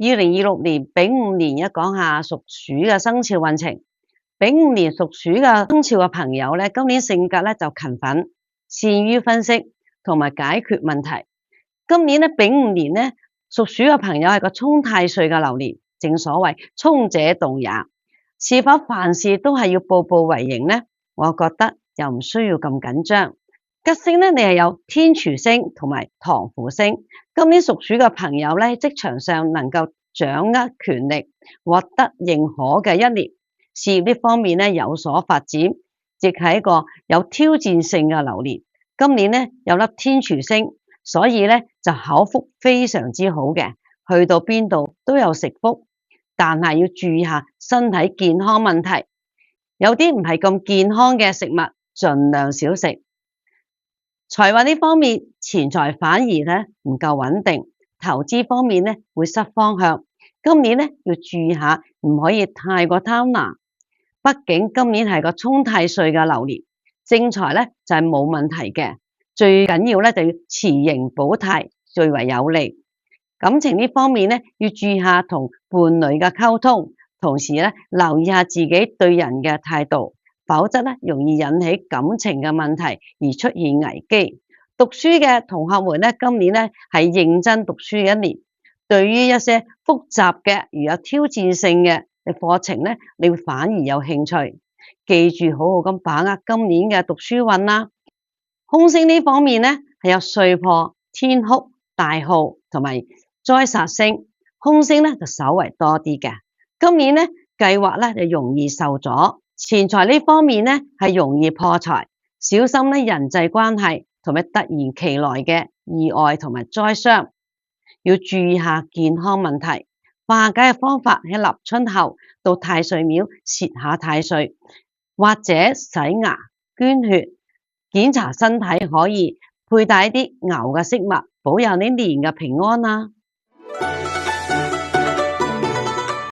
2026年丙午年，講下屬鼠嘅生肖運程。丙午年屬鼠嘅生肖嘅朋友咧，今年性格咧就勤奮，善於分析同埋解決問題。今年咧丙午年咧，屬鼠嘅朋友係個沖太歲嘅流年，正所謂沖者動也。是否凡事都係要步步為營呢？我覺得又唔需要咁緊張。吉星咧，你係有天廚星同埋唐符星。今年屬鼠嘅朋友咧，職場上能夠掌握權力，獲得認可嘅一年。事業呢方面咧有所發展，亦係一個有挑戰性嘅流年。今年咧有粒天廚星，所以咧就口福非常之好嘅，去到邊度都有食福。但係要注意下身體健康問題，有啲唔係咁健康嘅食物，盡量少食。財運呢方面，錢財反而咧唔夠穩定，投資方面咧會失方向。今年咧要注意下，唔可以太過貪婪。畢竟今年係個沖太歲嘅流年，正財咧就係冇問題嘅，最緊要咧就要持盈保泰最為有利。感情呢方面咧要注意下同伴侶嘅溝通，同時咧留意下自己對人嘅態度。否則咧，容易引起感情嘅問題而出現危機。讀書嘅同學們咧，今年咧係認真讀書嘅一年。對於一些複雜嘅、如有挑戰性嘅課程咧，你會反而有興趣。記住好好咁把握今年嘅讀書運啦。凶星呢方面咧係有歲破、天哭、大耗同埋災煞星。凶星咧就稍為多啲嘅。今年咧計劃咧就容易受阻。錢財呢方面咧係容易破財，小心咧人際關係同埋突然其來嘅意外同埋災傷，要注意下健康問題。化解嘅方法喺立春後到太歲廟攝下太歲，或者洗牙、捐血、檢查身體，可以佩戴一啲牛嘅飾物，保佑呢年嘅平安啊！